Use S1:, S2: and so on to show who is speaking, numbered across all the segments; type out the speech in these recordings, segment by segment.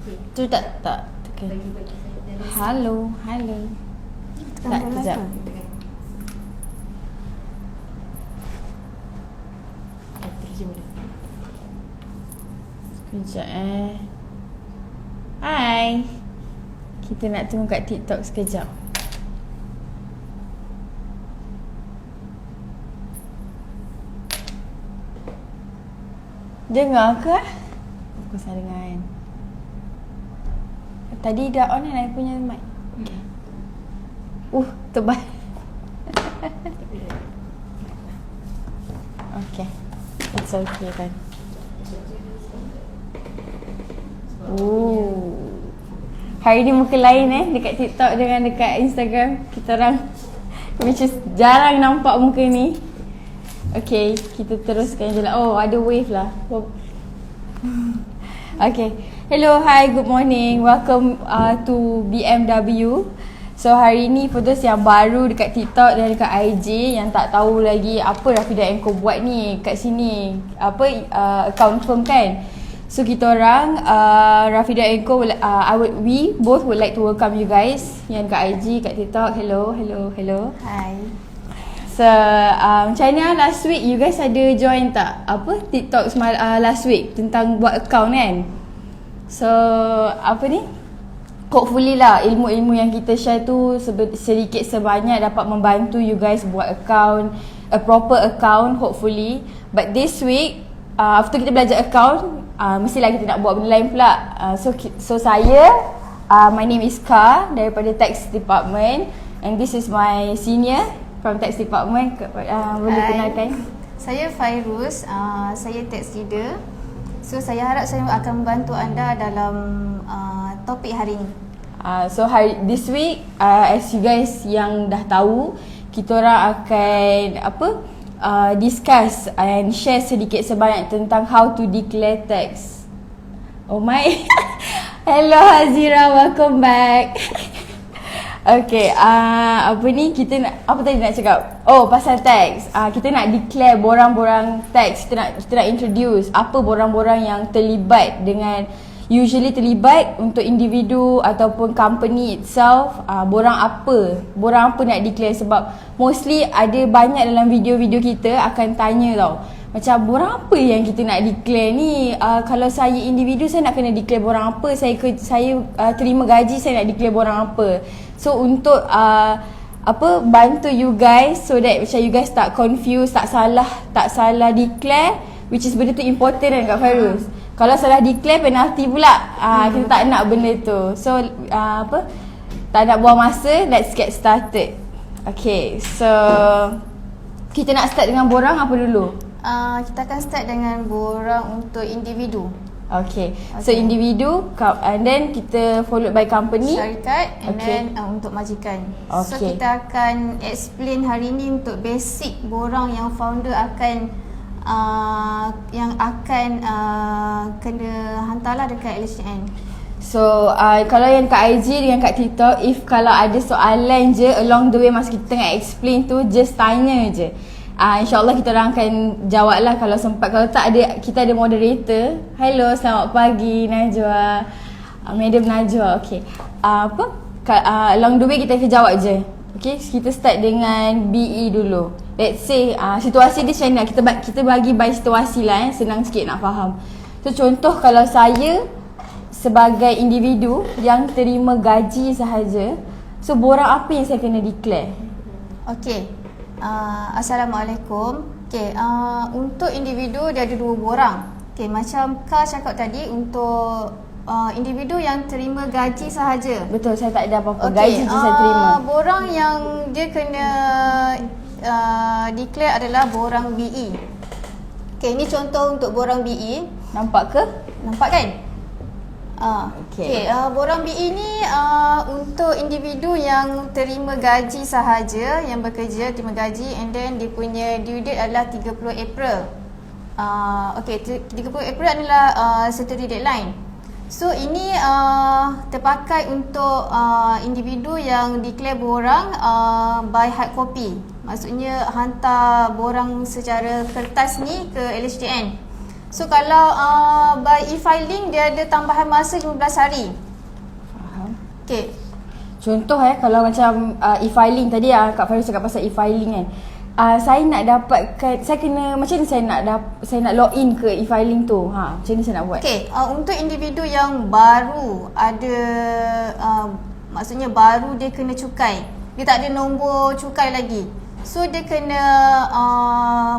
S1: Tu tak. Okay. Halo. Tak, kejap. Sekejap Hai. Kita nak tunggu kat TikTok sekejap. Dengar ke? Aku salah dengar kan. Tadi dah on kan I punya mic. Okay. Tebal. Okay. It's okay kan. Hari ni muka lain dekat TikTok dengan dekat Instagram. Kita orang which is jarang nampak muka ni. Okay, kita teruskan je lah. Ada wave lah. Okay. Hello, hi, good morning. Welcome to BMW. So hari ni for those yang baru dekat TikTok dan dekat IG yang tak tahu lagi apa Rafidah Enko buat ni kat sini, account firm kan. So kita orang Rafidah Enko we both would like to welcome you guys yang kat IG, kat TikTok. Hello.
S2: Hi.
S1: So macam mana last week you guys ada join tak TikTok last week tentang buat account kan? So hopefully lah ilmu-ilmu yang kita share tu sedikit sebanyak dapat membantu you guys buat account, a proper account hopefully. But this week after kita belajar account mestilah kita nak buat benda lain pula. So saya my name is Ka daripada Tax Department and this is my senior from Tax Department. Boleh kenalkan?
S2: Saya Fairuz, saya tax leader. So saya harap saya akan membantu anda dalam topik hari ini.
S1: So this week as you guys yang dah tahu, kita orang akan discuss and share sedikit sebanyak tentang how to declare tax. Oh my. Hello Hazira, welcome back. Okay, kita nak, apa tadi nak cakap? Pasal tax. Kita nak declare borang-borang tax. Kita nak introduce apa borang-borang yang usually terlibat untuk individu ataupun company itself. Borang apa nak declare, sebab mostly ada banyak dalam video-video kita akan tanya tau, macam borang apa yang kita nak declare ni. Kalau saya individu, saya nak kena declare borang apa. Saya terima gaji, saya nak declare borang apa. So untuk bantu you guys so that macam you guys tak confused, tak salah declare, which is benda tu important kan Kak Fairuz. Kalau salah declare penalty pula. Kita tak nak benda tu. So tak nak buang masa, let's get started. Okay, so kita nak start dengan borang apa dulu?
S2: Kita akan start dengan borang untuk individu.
S1: Okay. So individu and then kita followed by company,
S2: syarikat, and then untuk majikan.
S1: Okay.
S2: So kita akan explain hari ni untuk basic borang yang founder akan kena hantarlah dekat LHDN. So kalau yang kat IG dengan kat TikTok, kalau ada soalan je along the way masa kita tengah explain tu, just tanya je. InsyaAllah kita orang akan jawab lah kalau sempat. Kalau tak ada, kita ada moderator. Hello, selamat pagi Najwa, Madam Najwa. Okay, along the way kita akan jawab je. Okay, kita start dengan BE dulu. Let's say situasi dia macam mana, kita bagi by situasi lah senang sikit nak faham. So contoh, kalau saya sebagai individu yang terima gaji sahaja, so borang apa yang saya kena declare? Okay. Assalamualaikum. Okay, untuk individu dia ada 2 borang. Okay, macam Ka cakap tadi, untuk individu yang terima gaji sahaja.
S1: Betul, saya tak ada apa-apa, gaji je saya terima.
S2: Borang yang dia kena declare adalah borang BE. Okay, ini contoh untuk borang BE.
S1: Nampak ke?
S2: Nampak kan?
S1: Okay.
S2: Borang BE ni untuk individu yang terima gaji sahaja, yang bekerja terima gaji, and then dia punya due date adalah 30 April. 30 April adalah statutory deadline. So ini terpakai untuk individu yang declare borang by hard copy. Maksudnya hantar borang secara kertas ni ke LHDN.
S3: So kalau by e-filing dia ada tambahan masa 15 hari.
S1: Faham.
S3: Okay.
S1: Contoh kalau macam e-filing tadi Kak Faris cakap pasal e-filing kan. Saya nak dapatkan, saya kena macam ni, saya nak login ke e-filing tu. Macam ni saya nak buat.
S3: Okay, untuk individu yang baru ada maksudnya baru dia kena cukai. Dia tak ada nombor cukai lagi. So dia kena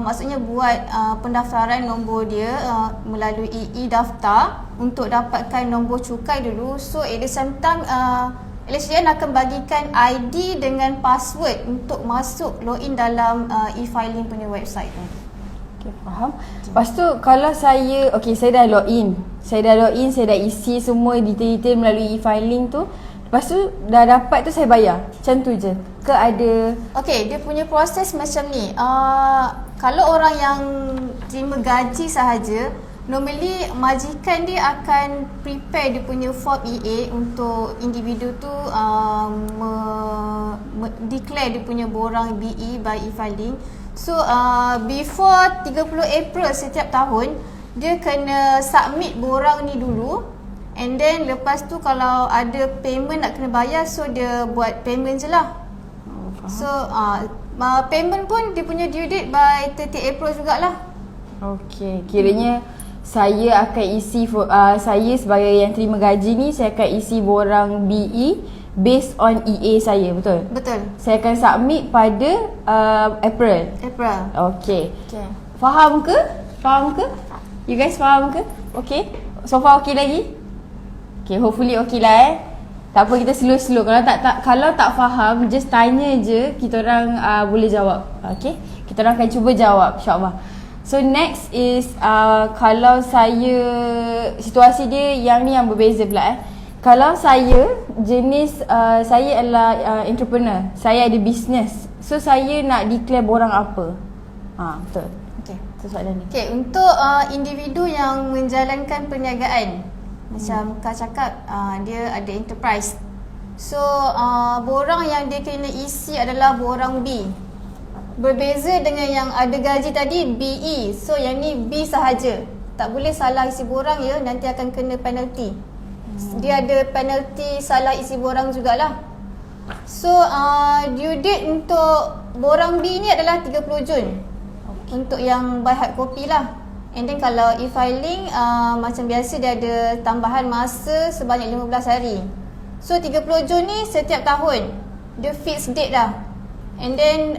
S3: maksudnya buat pendaftaran nombor dia melalui e-daftar untuk dapatkan nombor cukai dulu. So at the same time LHDN akan bagikan ID dengan password untuk masuk login dalam e-filing punya website tu.
S1: Okay, faham. Lepas tu kalau saya saya dah login. Saya dah isi semua detail-detail melalui e-filing tu. Lepas tu dah dapat tu saya bayar. Macam tu je. Ke ada
S3: Okay, dia punya proses macam ni. Kalau orang yang terima gaji sahaja, normally majikan dia akan prepare dia punya form EA untuk individu tu declare dia punya borang BE by e-filing. So before 30 April setiap tahun, dia kena submit borang ni dulu. And then lepas tu kalau ada payment nak kena bayar, so dia buat payment je lah. So payment pun dia punya due date by 30 April jugalah.
S1: Okay, kiranya saya akan isi saya sebagai yang terima gaji ni, saya akan isi borang BE based on EA saya, betul?
S3: Betul.
S1: Saya akan submit pada April. Okay. Faham ke? You guys faham ke? Okay. So far okay lagi? Okay, hopefully okay lah Tak apa, kita slow-slow. Kalau tak faham, just tanya je, kita orang boleh jawab. Okay, kita orang akan cuba jawab, insyaAllah. So next is kalau saya, situasi dia yang ni yang berbeza pula Kalau saya jenis saya adalah entrepreneur, saya ada business. So saya nak declare borang apa? Betul.
S3: Okay,
S1: soalan ni.
S3: Okay, untuk individu yang menjalankan perniagaan, macam Kak cakap dia ada enterprise. So borang yang dia kena isi adalah borang B. Berbeza dengan yang ada gaji tadi BE. So yang ni B sahaja. Tak boleh salah isi borang ya, nanti akan kena penalty. Dia ada penalty salah isi borang jugalah. So due date untuk borang B ni adalah 30 Jun. Untuk yang by hard copy lah. And then kalau e-filing macam biasa dia ada tambahan masa sebanyak 15 hari. So 30 Jun ni setiap tahun. Dia fixed date dah. And then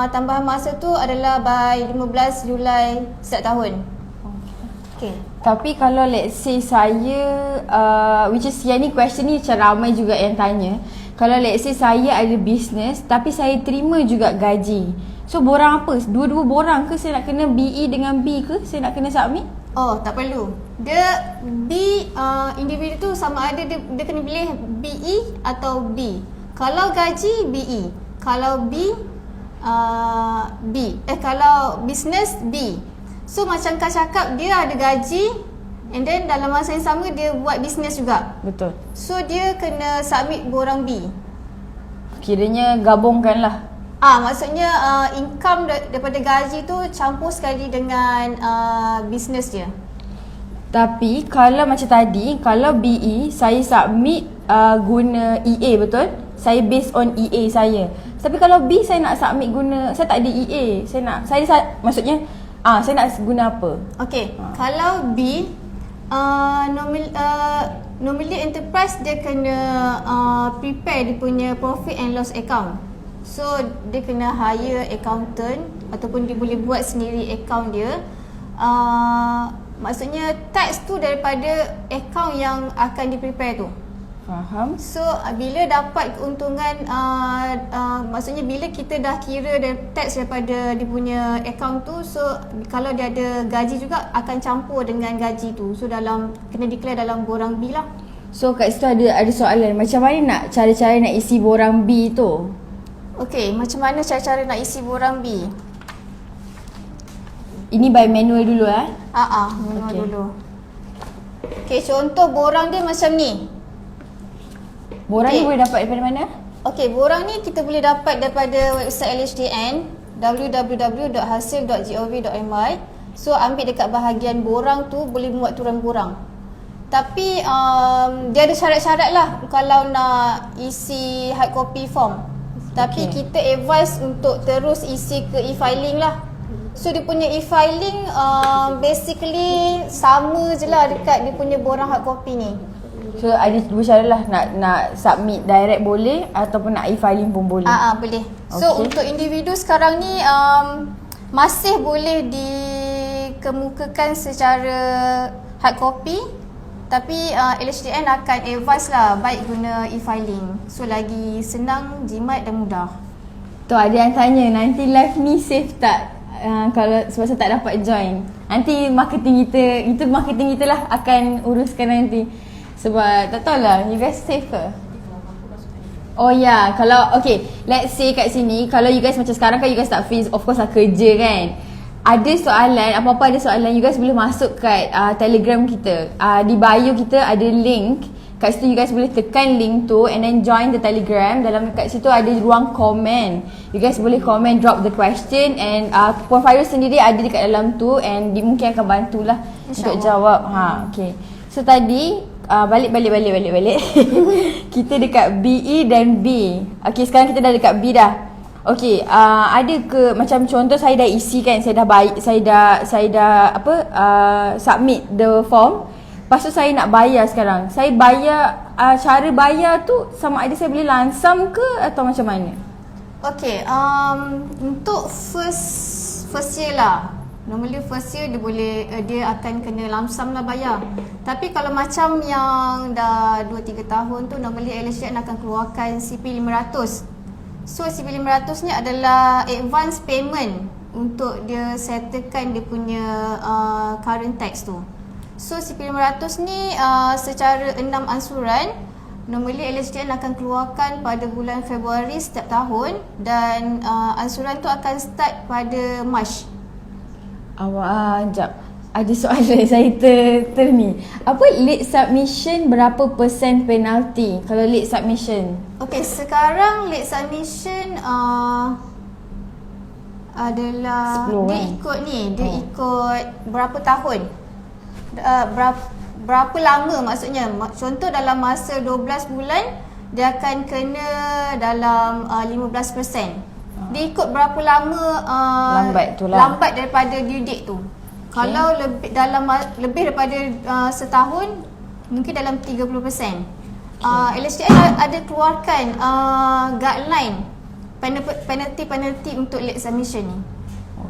S3: tambahan masa tu adalah by 15 Julai setiap tahun. Okay.
S1: Tapi kalau let's say saya which is yang ni question ni macam ramai juga yang tanya. Kalau let's say saya ada business tapi saya terima juga gaji. So borang apa? Dua-dua borang ke? Saya nak kena BE dengan B ke? Saya nak kena submit?
S3: Oh, tak perlu. Dia B individu tu sama ada dia kena pilih BE atau B. Kalau gaji BE, kalau B B. Kalau business B. So macam Kak cakap, dia ada gaji and then dalam masa yang sama dia buat business juga.
S1: Betul.
S3: So dia kena submit borang B.
S1: Kiranya gabungkan lah.
S3: Maksudnya income daripada gaji tu campur sekali dengan business dia.
S1: Tapi kalau macam tadi, kalau BE saya submit guna EA, betul? Saya based on EA saya. Tapi kalau B saya nak submit guna, saya tak ada EA. Maksudnya saya nak guna apa?
S3: Okay, kalau B normally enterprise dia kena prepare dia punya profit and loss account. So dia kena hire accountant ataupun dia boleh buat sendiri account dia. Maksudnya tax tu daripada account yang akan di-prepare tu.
S1: Faham.
S3: So bila dapat keuntungan maksudnya bila kita dah kira tax daripada dia punya account tu, so kalau dia ada gaji juga akan campur dengan gaji tu. So kena declare dalam borang B lah.
S1: So kat situ ada soalan, macam mana nak cara-cara nak isi borang B tu?
S3: Okay, macam mana cara-cara nak isi borang B?
S1: Ini by manual dulu
S3: Manual dulu. Okay, contoh borang dia macam ni.
S1: Borang ni boleh dapat daripada mana?
S3: Okay, borang ni kita boleh dapat daripada website LHDN www.hasil.gov.my. So ambil dekat bahagian borang tu boleh muat turun borang. Tapi dia ada syarat-syarat lah kalau nak isi hard copy form. Tapi kita advise untuk terus isi ke e-filing lah. So dia punya e-filing basically sama je lah dekat dia punya borang hard copy ni.
S2: So ada dua cara lah, nak submit direct boleh ataupun nak e-filing pun boleh.
S3: Boleh. So untuk individu sekarang ni masih boleh dikemukakan secara hard copy, tapi LHDN akan advise lah baik guna e-filing. So lagi senang, jimat dan mudah.
S2: Tu ada yang tanya nanti live ni safe tak? Kalau sebab saya tak dapat join. Nanti marketing kita lah akan uruskan nanti. Sebab tak tahulah, you guys safe ke? Oh ya, yeah. Kalau let's say kat sini, kalau you guys macam sekarang kan you guys tak free, of course lah kerja kan. Ada soalan, apa-apa ada soalan, you guys boleh masuk kat Telegram kita. Di bio kita ada link. Kat situ you guys boleh tekan link tu and then join the Telegram. Dalam kat situ ada ruang komen. You guys boleh komen, drop the question and Puan Fairuz sendiri ada dekat dalam tu and mungkin akan bantulah untuk jawab. Okay. So tadi balik kita dekat BE dan B. Okay, sekarang kita dah dekat B dah. Okay, ada ke macam contoh saya dah isi kan, saya dah submit the form. Lepas tu saya nak bayar sekarang. Saya bayar, cara bayar tu sama ada saya boleh langsam ke atau macam mana?
S3: Okay, untuk first year lah. Normally first year dia akan kena lamsam lah bayar. Tapi kalau macam yang dah 2-3 tahun tu, normally LHDN akan keluarkan CP500. So CP500 ni adalah advance payment untuk dia settlekan dia punya current tax tu. So CP500 ni secara 6 ansuran, normally LHDN akan keluarkan pada bulan Februari setiap tahun dan ansuran tu akan start pada Mac.
S2: Sekejap. Ada soalan saya ni. Apa late submission, berapa persen penalty kalau late submission?
S3: Okay, sekarang late submission adalah 10, dia ikut ni, dia ikut berapa tahun. Berapa lama maksudnya. Contoh dalam masa 12 bulan dia akan kena dalam 15%. Dia ikut berapa lama lambat daripada due date tu. Kalau lebih daripada setahun, mungkin dalam 30%. LHDN ada keluarkan guideline penalty untuk late submission ni.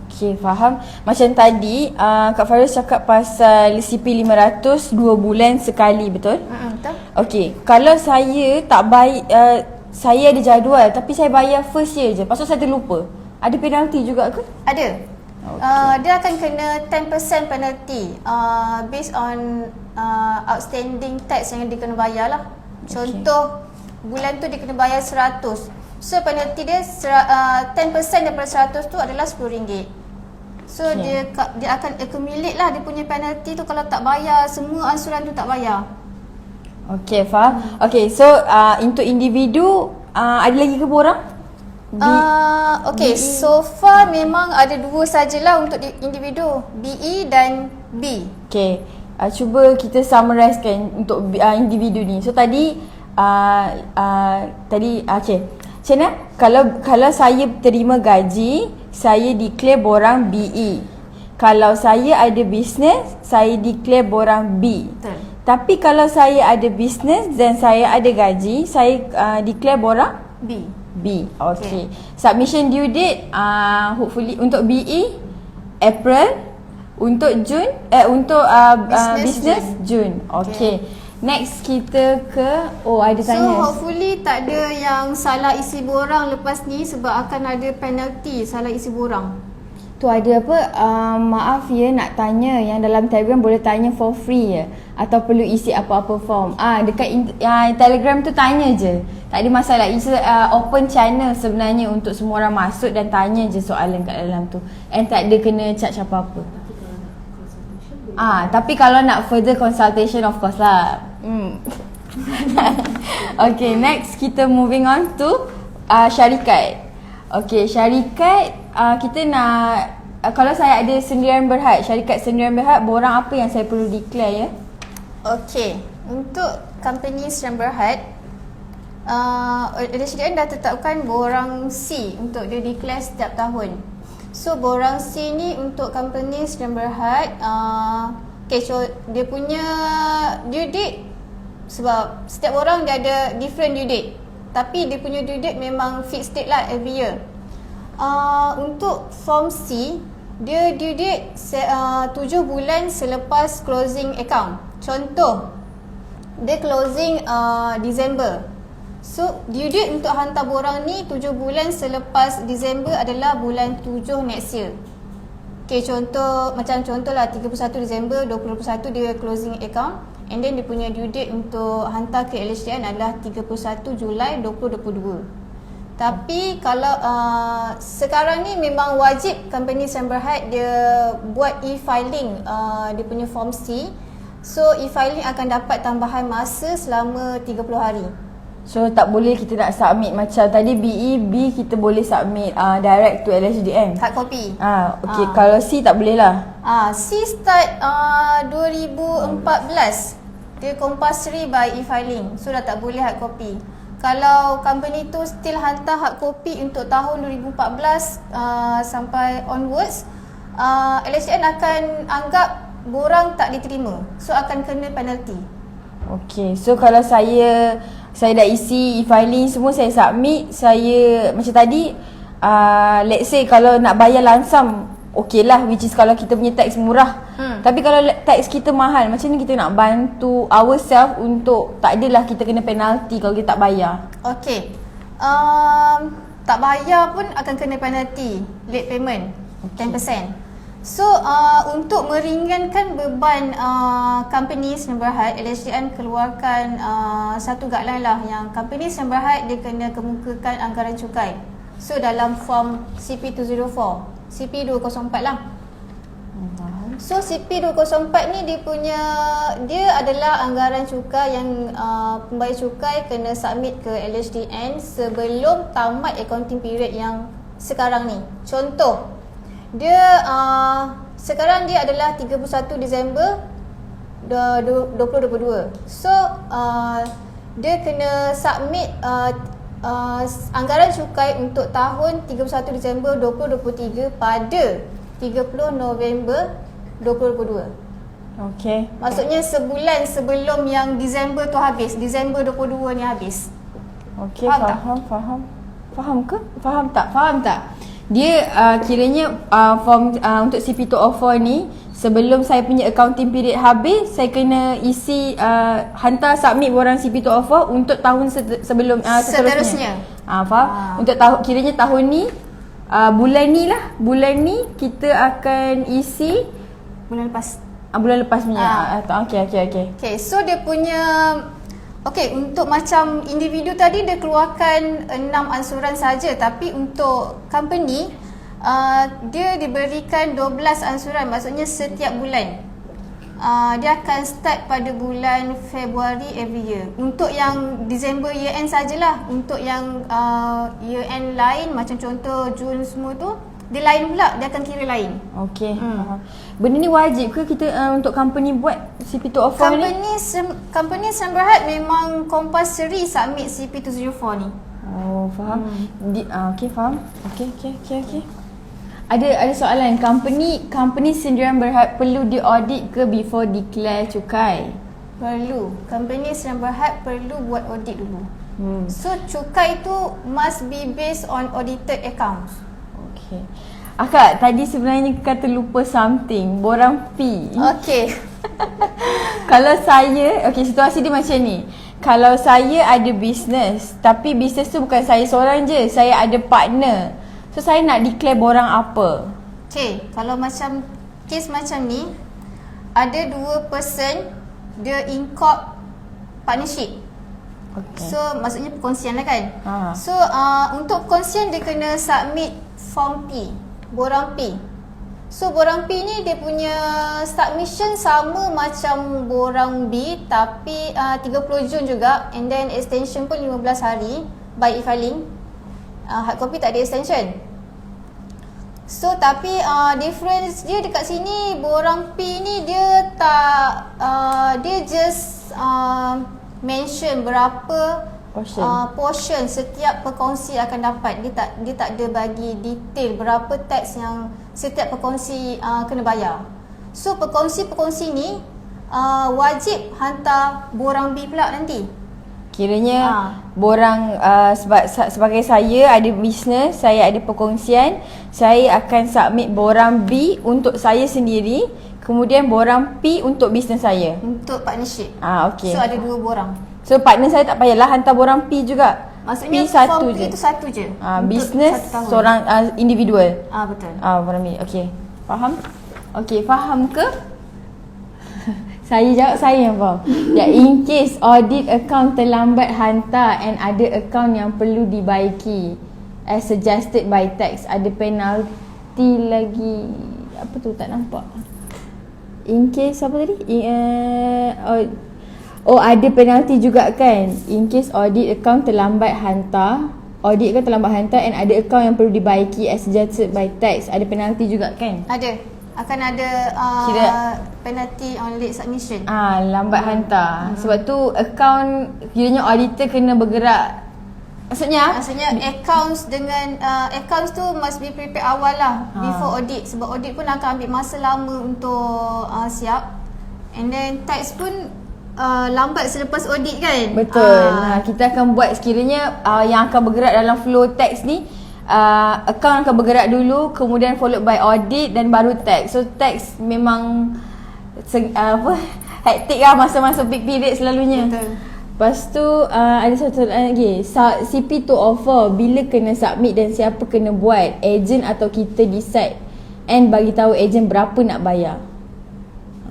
S2: Okay, faham. Macam tadi Kak Fairuz cakap pasal CP500 2 bulan sekali, betul?
S3: Betul.
S2: Okay, kalau saya tak bayar, saya ada jadual tapi saya bayar first year je, lepas tu saya terlupa, ada penalty juga ke?
S3: Ada. Dia akan kena 10% penalty based on outstanding tax yang dia kena bayar lah. Contoh bulan tu dia kena bayar 100. So penalty dia 10% daripada 100 tu adalah RM10. So dia akan accumulate lah dia punya penalty tu kalau tak bayar, semua ansuran tu tak bayar.
S2: Okay, faham. Okay, so untuk individu ada lagi ke borang?
S3: Okay, so far memang ada dua sajalah untuk individu, BE dan B.
S2: Okay, cuba kita summarizekan untuk individu ni. So tadi okay, macam mana? Kalau saya terima gaji, saya declare borang BE. Kalau saya ada bisnes, saya declare borang B.
S3: Betul.
S2: Tapi kalau saya ada bisnes dan saya ada gaji, saya declare borang
S3: B.
S2: Okay. Submission due date hopefully untuk BE April, untuk June untuk business June. Okay. Next kita ke ada tanya.
S3: So hopefully tak ada yang salah isi borang lepas ni sebab akan ada penalty salah isi borang.
S2: Tu ada apa, maaf ya nak tanya, yang dalam Telegram boleh tanya for free ya atau perlu isi apa-apa form? Dekat Telegram tu tanya je, tak ada masalah. It's open channel sebenarnya untuk semua orang masuk dan tanya je soalan kat dalam tu, and tak ada kena charge apa-apa. Tapi kalau nak further consultation of course lah. Okay, next kita moving on to syarikat. Okay, syarikat kita nak
S1: kalau saya ada Sendirian Berhad, syarikat Sendirian Berhad, borang apa yang saya perlu declare ya?
S3: Okey, untuk company Sendirian Berhad, LHDN dah tetapkan borang C untuk dia declare setiap tahun. So borang C ni untuk company Sendirian Berhad, so dia punya due date, sebab setiap orang dia ada different due date, tapi dia punya due date memang fixed date lah every year. Untuk form C, dia due date 7 bulan selepas closing account. Contoh, dia closing Disember. So due date untuk hantar borang ni 7 bulan selepas Disember adalah bulan 7 next year. Contoh lah 31 Disember 2021 dia closing account, and then dia punya due date untuk hantar ke LHDN adalah 31 Julai 2022. Tapi kalau sekarang ni memang wajib company Sendirian Berhad dia buat e-filing dia punya form C. So e-filing akan dapat tambahan masa selama 30 hari.
S1: So tak boleh kita nak submit macam tadi B kita boleh submit direct to LHDN.
S3: Hard copy.
S1: Okey, kalau C tak boleh lah.
S3: C start 2014. Dia compulsory by e-filing. So dah tak boleh hard copy. Kalau company tu still hantar hard copy untuk tahun 2014 sampai onwards, LHDN akan anggap borang tak diterima. So akan kena penalty.
S1: Okey, so kalau saya dah isi e-filing semua, saya submit, saya macam tadi let's say kalau nak bayar lansam, okey lah, which is kalau kita punya tax murah. Tapi kalau tax kita mahal, macam ni kita nak bantu ourselves untuk tak adalah kita kena penalty kalau kita tak bayar.
S3: Okey, tak bayar pun akan kena penalty, late payment, 10%. So untuk meringankan beban company Sendirian Berhad, LHDN keluarkan satu guideline lah yang company Sendirian Berhad dia kena kemukakan anggaran cukai. So dalam form CP204, CP204 lah. So CP204 ni dia adalah anggaran cukai yang pembayar cukai kena submit ke LHDN sebelum tamat accounting period yang sekarang ni. Contoh, dia sekarang dia adalah 31 Disember 2022. So dia kena submit anggaran cukai untuk tahun 31 Disember 2023 pada 30 November 2022.
S1: Okey.
S3: Maksudnya sebulan sebelum yang Disember tu habis, Disember 22 ni habis.
S1: Okey, faham ke? Faham tak? Dia kiranya form untuk CP204 ni, sebelum saya punya accounting period habis, saya kena isi hantar submit borang CP204 untuk tahun sebelum seterusnya. Faham? Untuk kiranya tahun ni bulan ni kita akan isi
S3: bulan lepas.
S1: Bulan lepas punya. Okey.
S3: Okay, so dia punya untuk macam individu tadi dia keluarkan 6 ansuran saja, tapi untuk company dia diberikan 12 ansuran, maksudnya setiap bulan. Dia akan start pada bulan Februari every year. Untuk yang December year end sajalah. Untuk yang year end lain macam contoh Jun semua tu, dia lain pula, dia akan kira lain.
S1: Okey. Benda ni wajib ke kita untuk company buat CP204 ni?
S3: Company Sendirian Berhad memang compulsory submit CP204 ni.
S1: Oh, faham. Okey, faham. Okey. Ada soalan, company Sendirian Berhad perlu di-audit ke before declare cukai?
S3: Perlu. Company Sendirian Berhad perlu buat audit dulu. So cukai tu must be based on audited accounts.
S1: Okay. Akak tadi sebenarnya kata lupa something, borang P.
S3: Okay.
S1: Kalau saya, situasi dia macam ni. Kalau saya ada business, tapi business tu bukan saya seorang je, saya ada partner. So saya nak declare borang apa?
S3: Okay, kalau macam case macam ni, ada 2 person dia incorp partnership.
S1: Okay.
S3: So maksudnya perkongsian lah kan. So untuk perkongsian dia kena submit form P, borang P. So borang P ni dia punya submission sama macam borang B, tapi 30 Jun juga, and then extension pun 15 hari by e-filing. Hard copy tak ada extension. So tapi difference dia dekat sini, borang P ni dia tak dia just mention berapa portion setiap perkongsi akan dapat. Dia tak ada bagi detail berapa tax yang setiap perkongsi kena bayar. So perkongsi-perkongsi ni wajib hantar borang B pula nanti.
S2: Kiranya borang sebagai saya ada bisnes, saya ada perkongsian, saya akan submit borang B untuk saya sendiri, kemudian borang P untuk bisnes saya.
S3: Untuk partnership.
S2: Okey.
S3: So ada 2 borang.
S2: So partner saya tak payahlah hantar borang P juga.
S3: Maksudnya
S2: P satu
S3: form
S2: je.
S3: P itu satu je.
S2: Bisnes
S3: satu tahun.
S2: seorang individual.
S3: Betul.
S2: Borang B. Okey. Faham? Okey, faham ke? Saya jawab, saya yang faham. In case audit account terlambat hantar and ada account yang perlu dibaiki as suggested by tax, ada penalty lagi. Apa tu, tak nampak. In case apa tadi? Ada penalty juga kan. In case audit account terlambat hantar, and ada account yang perlu dibaiki as suggested by tax, ada penalty juga kan?
S3: Ada. Akan ada penalty on late submission.
S2: Lambat hantar. Sebab tu account, kiranya auditor kena bergerak. Maksudnya
S3: accounts dengan accounts tu must be prepared awal lah before audit. Sebab audit pun akan ambil masa lama untuk siap. And then tax pun lambat selepas audit kan.
S2: Betul. Kita akan buat sekiranya yang akan bergerak dalam flow tax ni, account akan bergerak dulu, kemudian followed by audit dan baru tax. So tax memang hektik lah masa-masa peak period selalunya.
S3: Betul.
S2: Lepas tu ada satu lagi, CP to offer, bila kena submit dan siapa kena buat, agent atau kita decide and bagi tahu agent berapa nak bayar.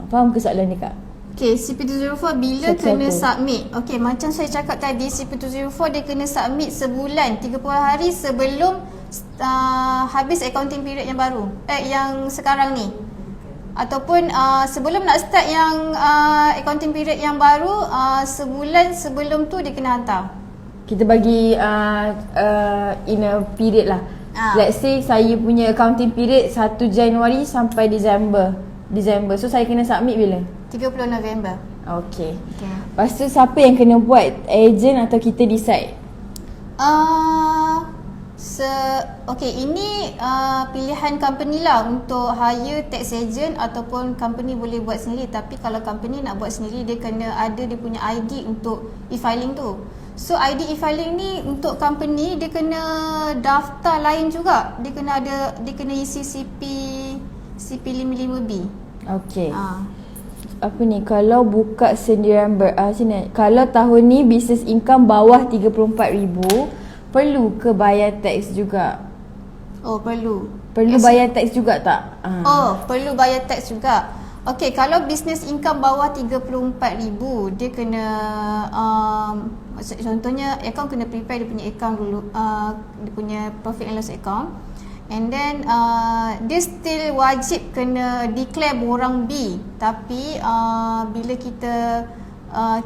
S2: Faham ke soalan ni Kak?
S3: Okay, CP204 bila kena submit? Okay, macam saya cakap tadi, CP204 dia kena submit sebulan, 30 hari sebelum habis accounting period yang baru, yang sekarang ni. Ataupun sebelum nak start yang accounting period yang baru, sebulan sebelum tu dia kena hantar.
S2: Kita bagi in a period lah. Let's say saya punya accounting period 1 Januari sampai Disember. So saya kena submit bila?
S3: 30 November.
S2: Okay. Lepas tu siapa yang kena buat? Agent atau kita decide?
S3: Okay, ini pilihan company lah untuk hire tax agent ataupun company boleh buat sendiri. Tapi kalau company nak buat sendiri, dia kena ada dia punya ID untuk e-filing tu. So ID e-filing ni untuk company dia kena daftar lain juga. Dia kena isi CP55B.
S2: Okay. Apa ni, kalau buka sendirian kalau tahun ni business income bawah 34,000, perlu ke bayar tax juga?
S3: Perlu.
S2: Perlu bayar tax juga tak?
S3: Perlu bayar tax juga. Okay, kalau business income bawah 34,000, dia kena contohnya account kena prepare dia punya account dulu, dia punya profit and loss account. And then dia still wajib kena declare borang B. Tapi bila kita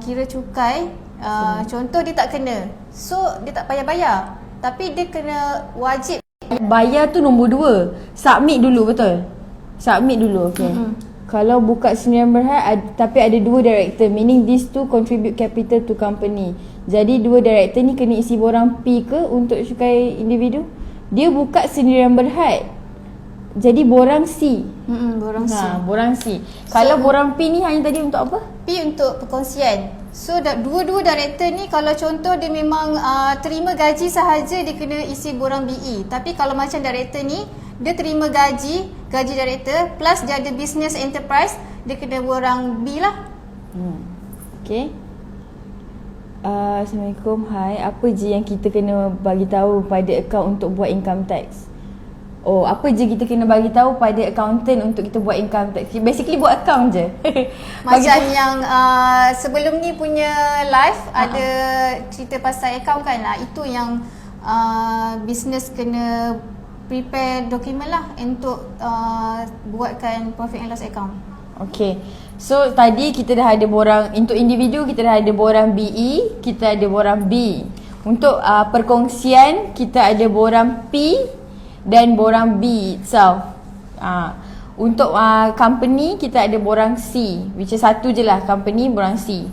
S3: kira cukai, contoh dia tak kena, so dia tak payah bayar. Tapi dia kena wajib
S2: bayar tu nombor 2. Submit dulu, betul? Submit dulu, okay. Kalau buka sendirian berhad tapi ada 2 director, meaning these two contribute capital to company. Jadi 2 director ni kena isi borang P ke untuk cukai individu? Dia buka sendirian berhad, jadi borang C.
S3: Borang C.
S2: Borang C. Kalau borang P ni hanya tadi untuk apa?
S3: P untuk perkongsian. So dua-dua director ni kalau contoh dia memang terima gaji sahaja, dia kena isi borang BE. Tapi kalau macam director ni, dia terima gaji director plus dia ada business enterprise, dia kena borang B lah.
S2: Okay. Assalamualaikum. Hai, apa je yang kita kena bagi tahu pada account untuk buat income tax? Apa je kita kena bagi tahu pada accountant untuk kita buat income tax? Basically buat account je.
S3: Macam yang sebelum ni punya live ada cerita pasal account kan. Itu yang business kena prepare dokumen lah untuk buatkan profit and loss account.
S2: Okay. So tadi kita dah ada borang, untuk individu kita dah ada borang BE, kita ada borang B. Untuk perkongsian kita ada borang P
S1: dan borang B itself. Untuk company kita ada borang C, which is satu je lah company, borang C.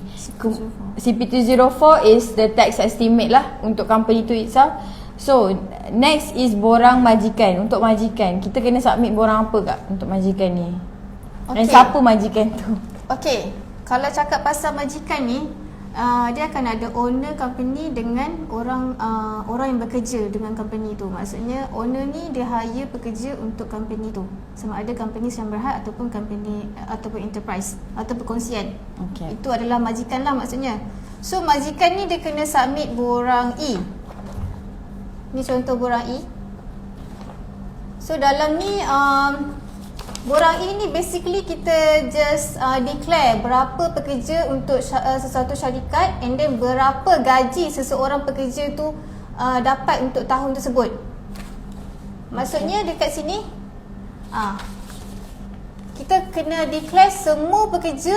S1: CP204 is the tax estimate lah untuk company tu itself. So next is borang majikan. Untuk majikan kita kena submit borang apa kak untuk majikan ni? Dan siapa majikan tu?
S3: Okay, kalau cakap pasal majikan ni, dia akan ada owner company dengan orang yang bekerja dengan company tu. Maksudnya owner ni dia hire pekerja untuk company tu, sama ada company Sdn Bhd ataupun company ataupun enterprise atau perkongsian. Okay. Itu adalah majikan lah maksudnya. So majikan ni dia kena submit borang E. Ni contoh borang E. So dalam ni borang E ni basically kita just declare berapa pekerja untuk sesuatu syarikat and then berapa gaji seseorang pekerja tu dapat untuk tahun tersebut. Maksudnya dekat sini kita kena declare semua pekerja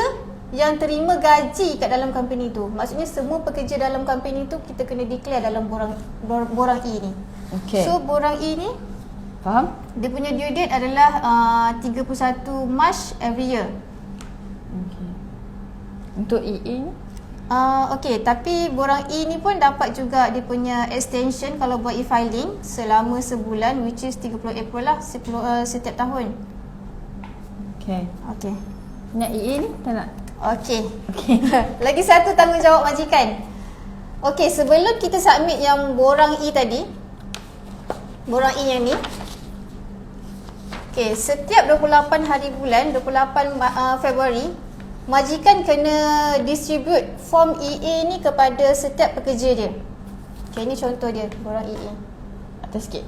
S3: yang terima gaji kat dalam company tu. Maksudnya semua pekerja dalam company tu kita kena declare dalam borang E ni. Okay. So borang E ni faham? Dia punya due date adalah 31 March every year.
S1: Okay. Untuk EA ni?
S3: Okay, tapi borang E ni pun dapat juga dia punya extension kalau buat e-filing selama sebulan, which is 30 April lah setiap tahun.
S1: Okay.
S3: Okay.
S1: Nak EA ni? Tak nak?
S3: Okay. Lagi satu tanggungjawab majikan. Okay, sebelum kita submit yang borang E tadi, borang E yang ni, okay, setiap 28 hari bulan, 28 Februari, majikan kena distribute form EA ni kepada setiap pekerja dia. Okay, ni contoh dia, borang EA.
S1: Atas sikit.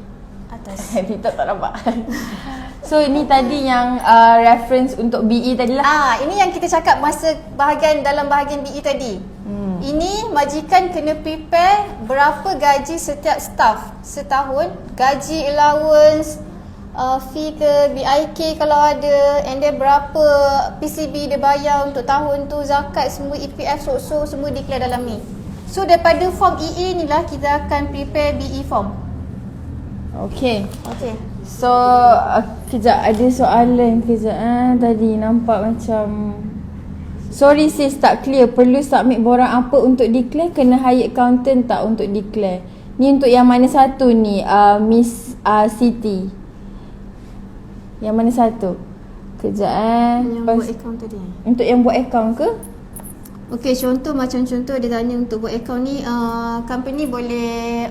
S3: Atas.
S1: Kita tak nampak. So ni tadi yang reference untuk BE tadi lah.
S3: Ini yang kita cakap masa dalam bahagian BE tadi. Ini majikan kena prepare berapa gaji setiap staff setahun, gaji allowance, fee ke BIK kalau ada, and then berapa PCB dia bayar untuk tahun tu, zakat semua, EPF, SOSO semua declare dalam ni. So daripada form EA ni lah kita akan prepare BE form. Okay.
S1: So kejap, ada soalan kejap. Tadi nampak macam sorry sis, tak clear. Perlu submit borang apa untuk declare? Kena hire accountant tak untuk declare? Ni untuk yang mana satu ni, Miss Siti? Yang mana satu? Kejap
S3: Yang buat account tadi.
S1: Untuk yang buat account ke?
S3: Okey, macam contoh dia tanya untuk buat account ni, company boleh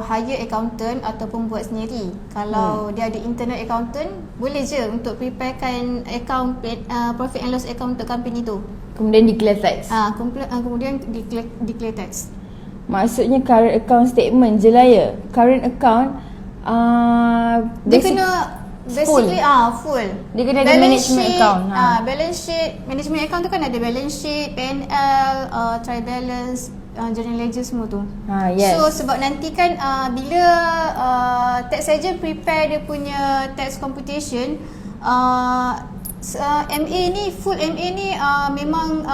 S3: hire accountant ataupun buat sendiri. Kalau dia ada internal accountant, boleh je untuk preparekan account, profit and loss account untuk company tu.
S1: Kemudian declare tax.
S3: Kemudian declare tax.
S1: Maksudnya current account statement je lah ya. Current account
S3: dia kena basically full.
S1: Dia kena ada management account.
S3: Balance sheet, management account tu kan ada balance sheet, P&L, trial balance, journal ledger semua tu.
S1: Yes.
S3: So sebab nanti kan bila tax agent prepare dia punya tax computation, MA ni, full MA ni memang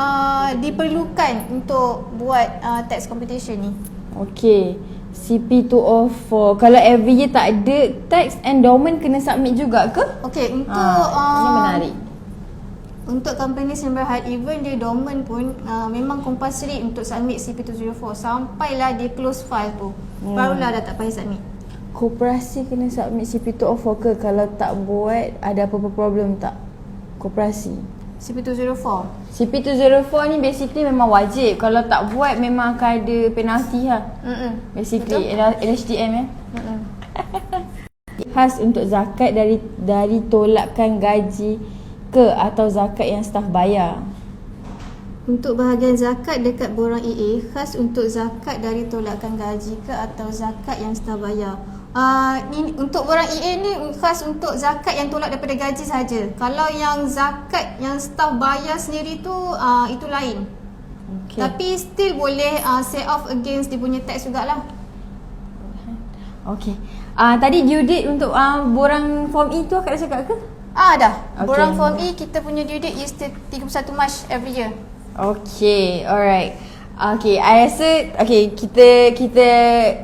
S3: diperlukan untuk buat tax computation ni.
S1: Okay. CP204. Kalau every year tak ada tax, endowment kena submit juga ke?
S3: Okay, untuk
S1: ini menarik.
S3: Untuk company Sdn Bhd, even dia dormant pun memang compulsory untuk submit CP204 sampailah dia close file tu. Barulah dah tak payah submit.
S1: Koperasi kena submit CP204 ke? Kalau tak buat, ada apa-apa problem tak? Koperasi
S3: CP204.
S1: CP204 ni basically memang wajib. Kalau tak buat memang akan ada penalty lah. Basically LHDM Khas untuk zakat dari tolakan gaji ke atau zakat yang staf bayar?
S3: Untuk bahagian zakat dekat borang EA, khas untuk zakat dari tolakan gaji ke atau zakat yang staf bayar. Ni untuk borang EA ni khas untuk zakat yang tolak daripada gaji saja. Kalau yang zakat yang staff bayar sendiri tu itu lain. Okay. Tapi still boleh set off against dia punya tax jugalah.
S1: Okay. Tadi due date untuk borang form E tu akak dah cakap ke?
S3: Dah. Okay. Borang form E kita punya due date is 31 March every year.
S1: Okay, alright. Okay, I rasa kita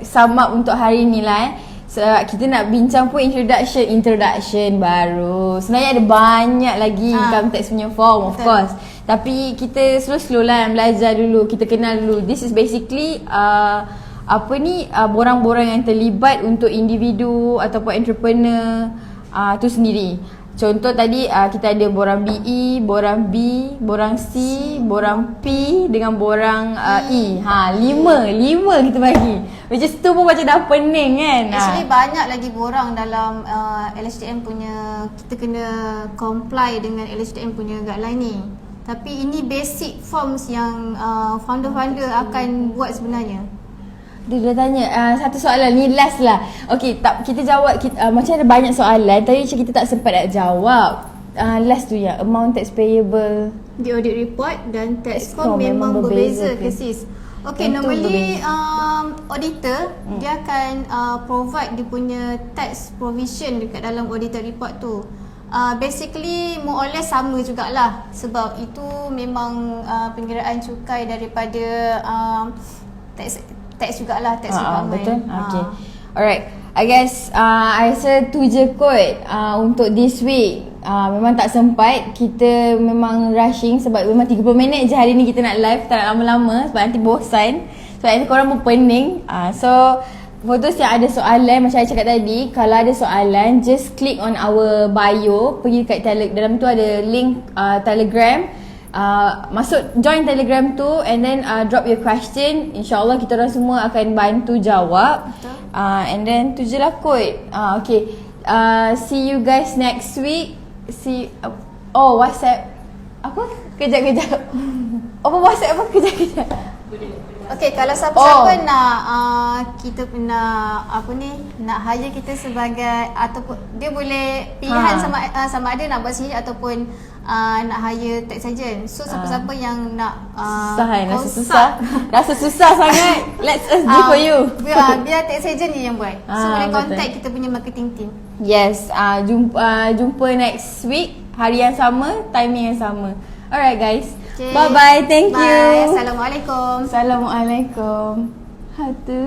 S1: sum up untuk hari ni lah kita nak bincang pun introduction baru. Sebenarnya ada banyak lagi income tax punya form, of course. Tapi kita slow-slow lah belajar dulu, kita kenal dulu. This is basically borang-borang yang terlibat untuk individu ataupun entrepreneur tu sendiri. Contoh tadi kita ada borang BE, borang B, borang C, borang P dengan borang E. 5 kita bagi. Which is tu pun macam dah pening kan.
S3: Actually banyak lagi borang dalam LHDN punya, kita kena comply dengan LHDN punya guideline ni. Tapi ini basic forms yang founder-founder akan buat sebenarnya.
S1: Dia dah tanya satu soalan ni last lah. Okay, kita jawab macam ada banyak soalan tapi macam kita tak sempat nak jawab. Last tu ya, amount tax payable
S3: di audit report dan tax form memang berbeza ke sis? Okay, normally auditor dia akan provide dia punya tax provision dekat dalam auditor report tu. Basically more or less sama jugalah, sebab itu memang pengiraan cukai daripada tax jugalah, tax department.
S1: Betul? Okay. Alright. I guess I rasa tu je kot untuk this week. Memang tak sempat, kita memang rushing sebab memang 30 minit je hari ni kita nak live, tak nak lama-lama sebab nanti bosan. Sebab nanti korang pun pening. So for those yang ada soalan, macam saya cakap tadi, kalau ada soalan just click on our bio, pergi kat dalam tu ada link Telegram. Masuk join Telegram tu and then drop your question. InsyaAllah kita orang semua akan bantu jawab. And then tu je lah kot. Okay, see you guys next week. WhatsApp apa? Kejap apa WhatsApp apa? Kejap
S3: Okay, kalau siapa-siapa nak kita nak hire kita sebagai, ataupun dia boleh pilihan sama ada nak buat sendiri ataupun nak hire tax agent. So siapa-siapa yang nak rasa susah sangat, let's us do for you. Biar tax agent ni yang buat. So boleh contact kita punya marketing team.
S1: Yes, jumpa next week, hari yang sama, timing yang sama. Alright guys. Okay. Bye bye. Thank you.
S3: Assalamualaikum.
S1: Assalamualaikum. Hatu.